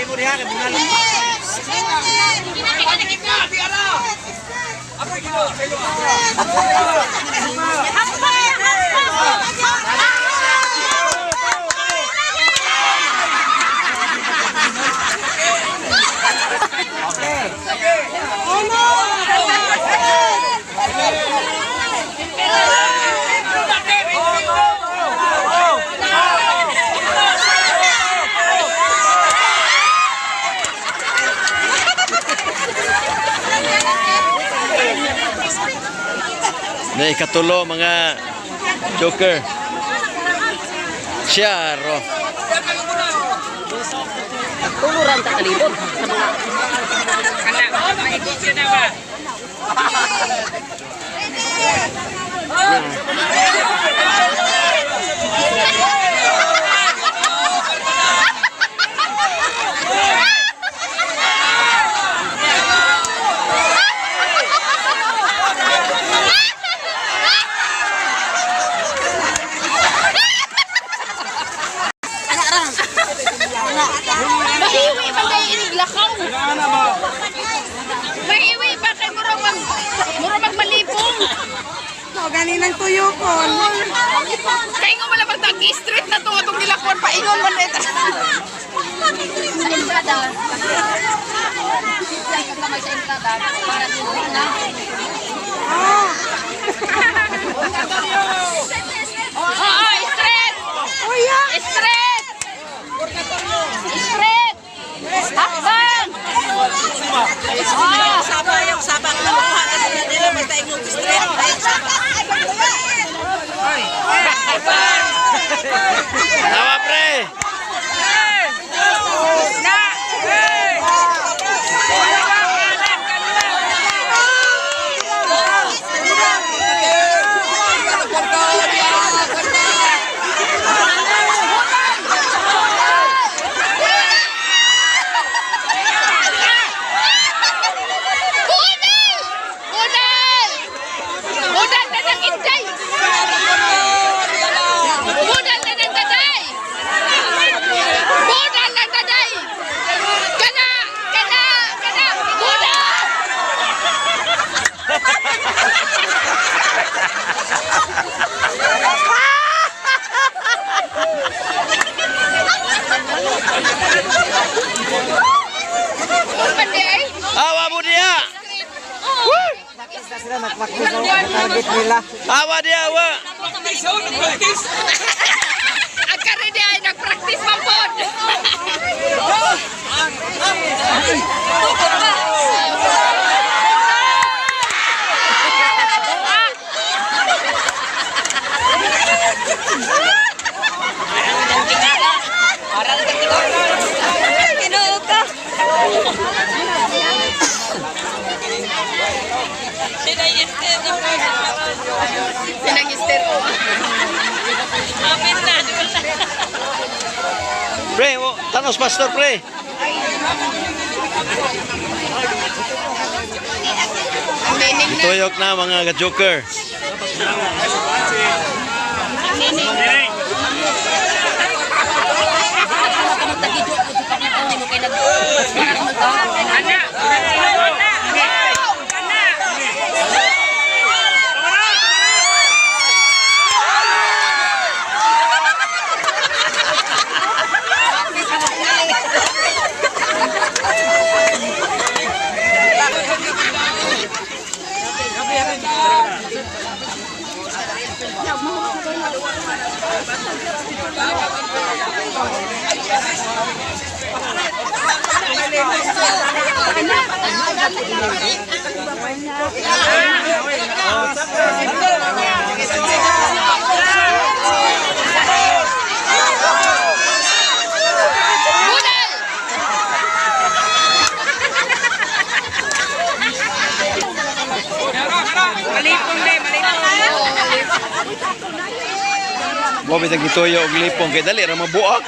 mo diha kay bunal. Apa kilo? Na ikatulo mga joker. Syaro. Tumuran ta kalibot sa mga Kana, maikot ka na ba? Mahiwi pa kay iniglakaw. Mahiwi pa kay mura magmalipong. No, ganinang tuyo ko. Kaya nga wala mag-street na itong nilakon pa ingon man ito. Entrada. Kamay sa entrada. Para dito na. Street! Oh, yeah. Street! Street! Hakbang! Sabak na makuha na sila nila. Basta ingong street. Tawa pre. Awa mo dia. Sila nagpakos ang target nila. Awa dia, awa. Ang karede ay nag-practice mampod. Sinang-ister ko. Pre, tanos pastor pre. Ang meaning na. Tuyok na mga joker. Ang meaning. Mo bitang gituyo og lipong kay dali ra mabuak.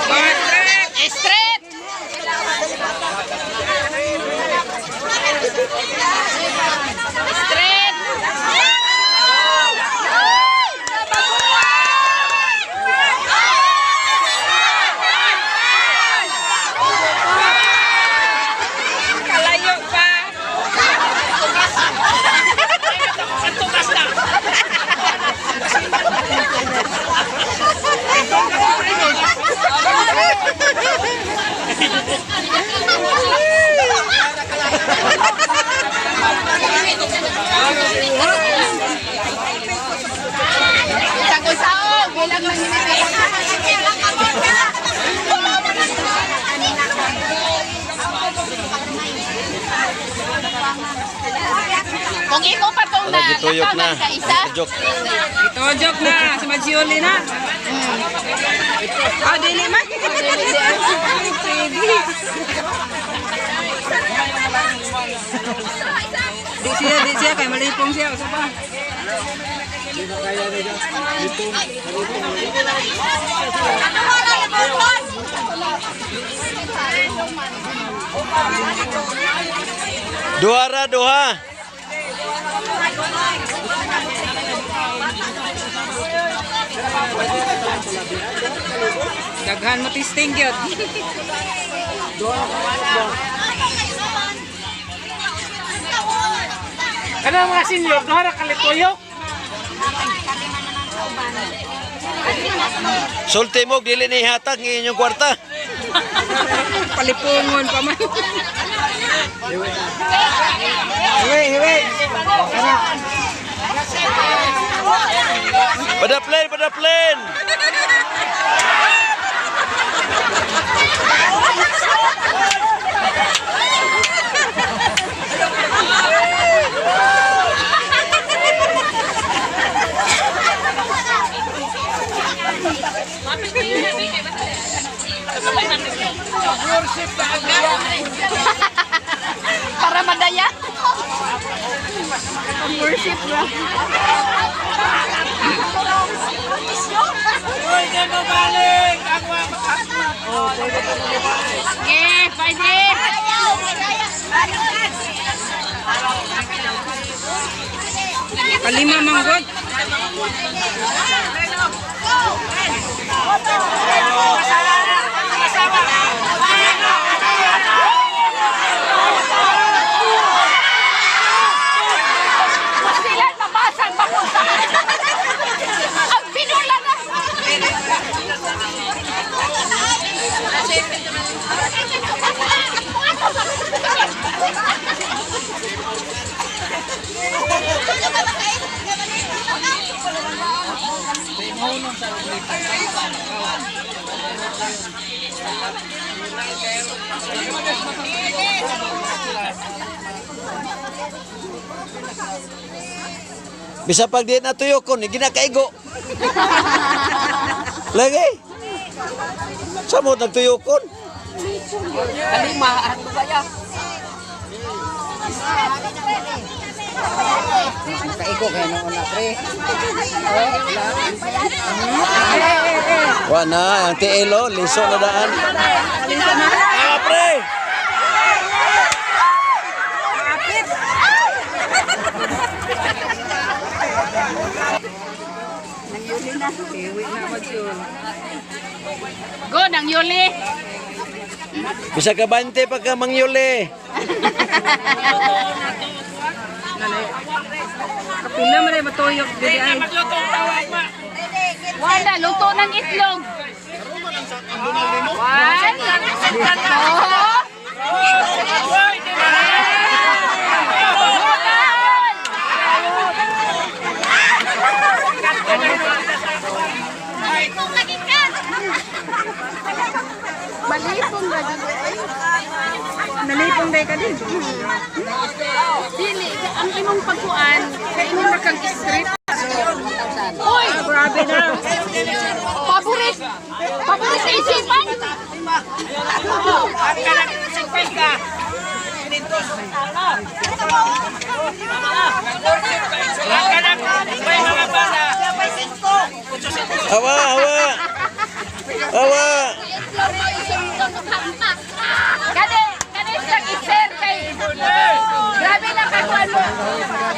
Bye. tuyok na. Ka isa? Joke. Itojok na. Sa Majioli na. Ah, dili man. Di siya. Kaya malipong siya. Usa pa. Duha. Daghan mo tisting yun. Ano mga senyor? Nahara kalitoyok? Sulti mo, dili ni hatag ng inyong kwarta. Palipungon pa man. Hiwi. Padaplen. Para madaya. Worship na. Pwede. Kalima manggod. Sila mabasang bakusa. Ang pinula na. Bisa pag di natuyokon, ginakaigo. Lagi. Samo nagtuyokon. Kalima, ato kaya. Kaigo kayo nung una, pre. Wana, ang tiilo, liso na daan. Ah, pre! Go, nang yuli. Bisa ka 20 pagka mangyuli. Kapila mo rin matuyok. Dili ay. Wala, luto ng itlog. One, Malipong ba dito? Nalipong day ka din. Dili, ang imong pagkuan, sa imong nakag-street. Uy! Grabe na. Paborit! Paborit sa isipan! Awa. Kani sa iser kay grabe na kakuan mo.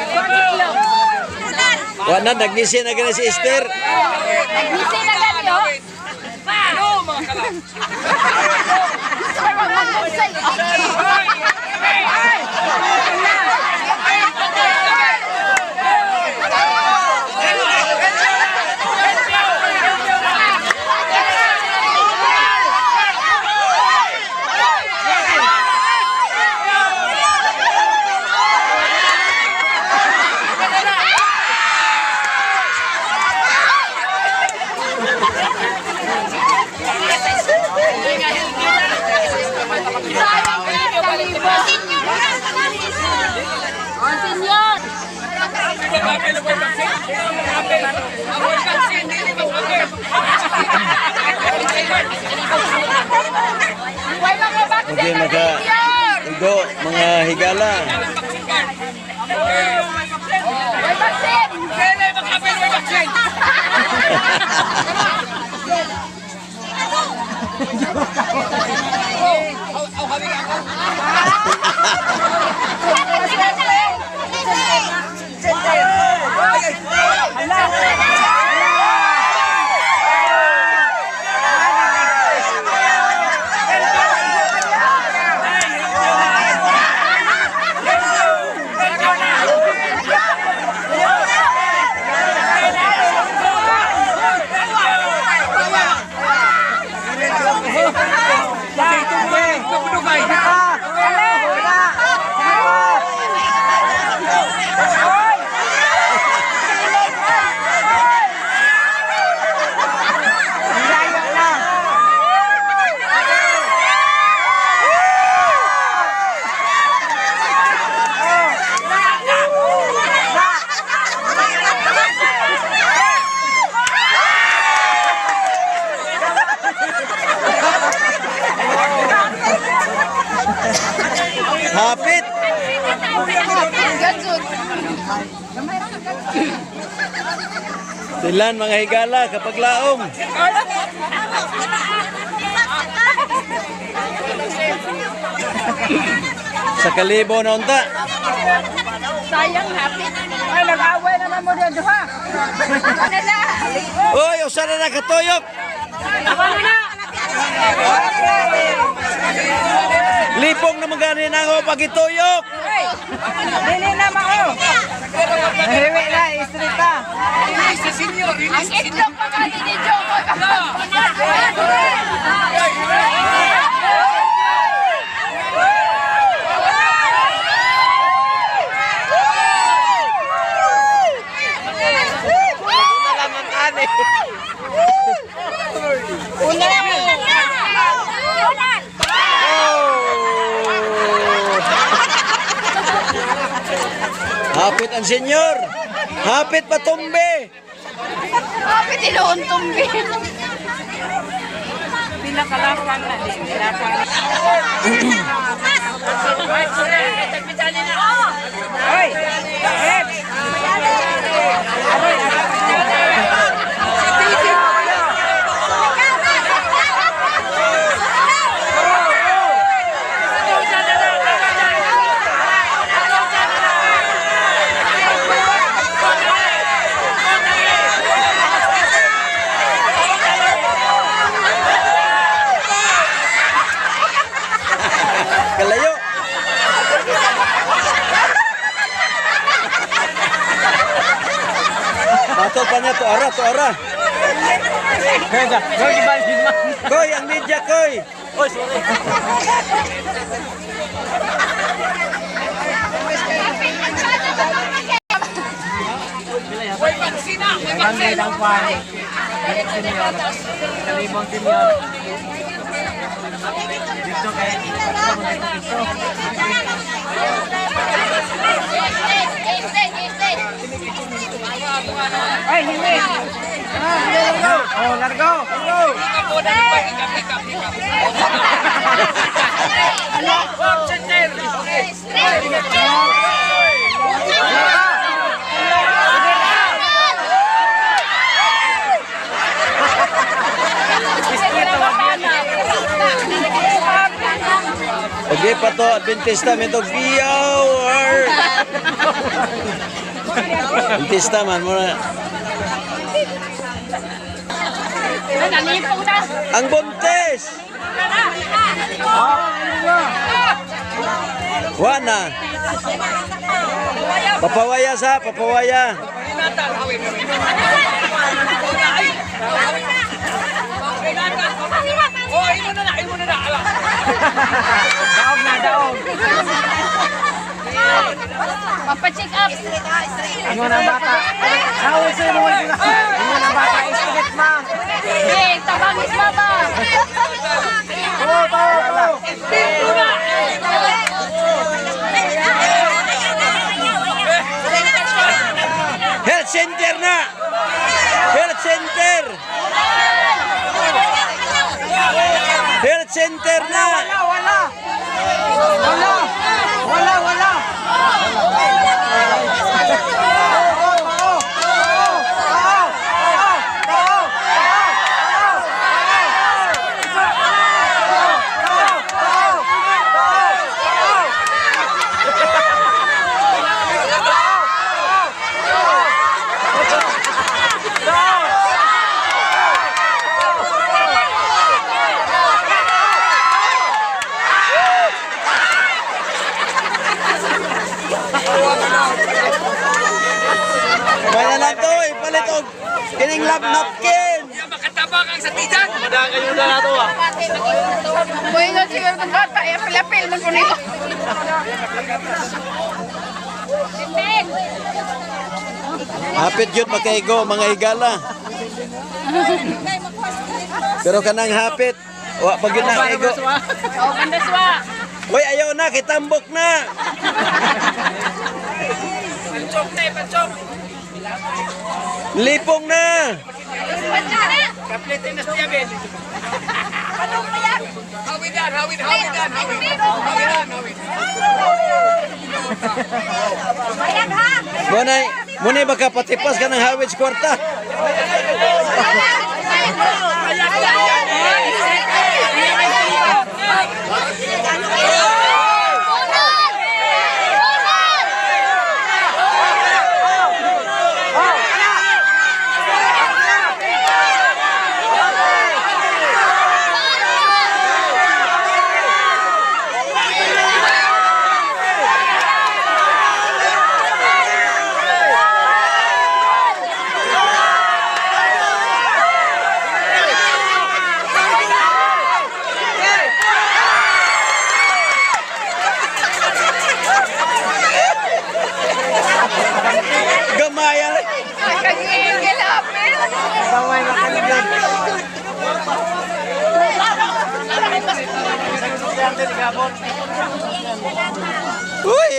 Kuan itlog. Wana, nagngisi na gani si Esther. Nagnisi na gani oh. Ano mga kala? Sarap mag-usay. Sayang Okay, igo, mga higala. Hapit! Silan mga higala kapag laom. Sa kalibo na unta. Sayang hapit. Ay, nag-away naman mo dyan, Duha. Uy, usa na nakatuyok. Lipong na maganin ako pagituyok. Dili na mao. Nahiwi na, street ka. Ang itlog pa ka ni Joko. Hapit ang senyor. Hapit patumbe. Hapit iloon tumbi. Pila kalapang na din. Hoy! Kalayo. Patol pa niya, tuara, tuara. Koy, ang media, koy. Oy, sorry. Barangay Dangpan. Senyor. Kalibong senyor. Dito kay dito. Ay, hindi. Largo. Oh, largo. Okay pa to, Adventista mito VOR. Adventista man muna. Ang buntes. Wana. Papawaya sa, papawaya. Daog na, daog. Papacheck up. Ingon ang bata. Nawin sa'yo naman sila. Ingon ang bata. Isigit ma. Hey, tabangis mama. Health center na. Dead center na. Wala. Kaya lang to, ipalit og kining lab napkin. Bueno, siguro ng bata, ay apil-apil man po nito. Hapit yun makaigo, mga higala. Pero kanang hapit, wa pag yun na kaigo. Oh, bandaswa. Uy, ayaw na, kitambok na. Lipong na. Munay baka patipas ka ng hawid sa kwarta. Gamayan. Kagigil, apil. Baway na kanilin. Uy,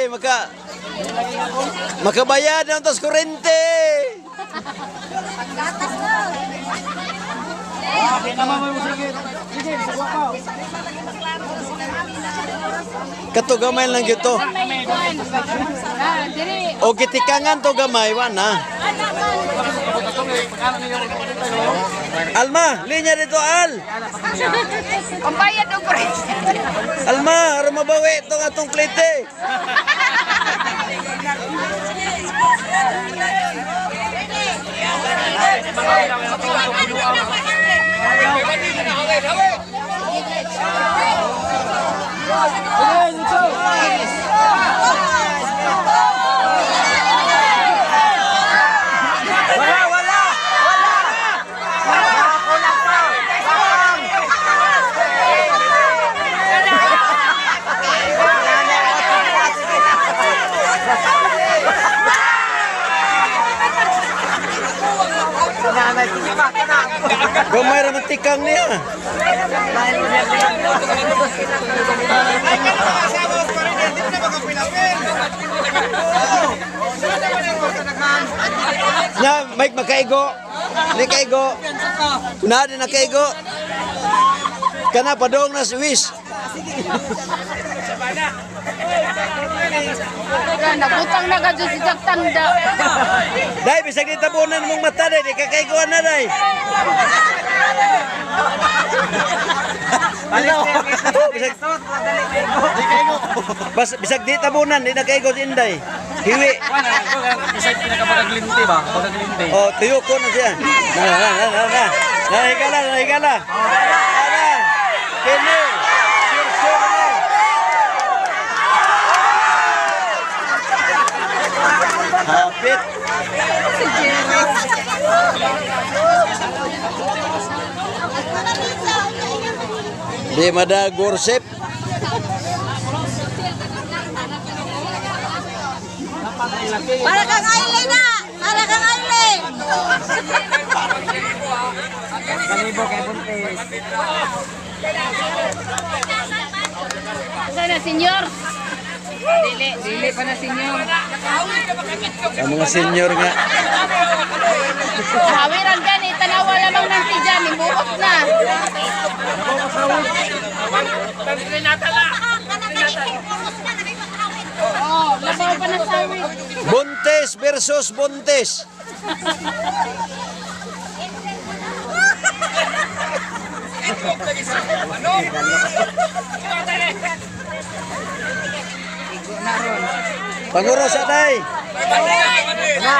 makabayad ng tos kurente. Kato gamay lang gito. O gitikangan to gamay, wana. Alma, linya dito, Al. Ang bayad ng kuryente. Alma, harap mabawi itong atong plate. Gamay raman tikang niya. Nya, Mike makaigo. Ni kaigo. Na din nakaigo. Kana padong na Swiss. Nabutang na ka dyan si Jack Tanda. Dai, bisag ditabunan mong mata, dai. Di kakaiguan na, dai. Bisag ditabunan, di na kaigo si Inday. Hiwi. Isa pinakapagaglinti ba? Pagaglinti. Oh, tuyo ko na siya. Nahigala. Kini. Hapit. Di mada gorsep. Para kang Aileen na! Para kang Aileen! Kalibo kay Buntis. Sana, senyor? Dili pa na, senyor. Ang mga senior nga. Hawiran gani, tanawa lamang ng si Jan, imuot na. Buntis versus buntis. Panguro sa tay. Na.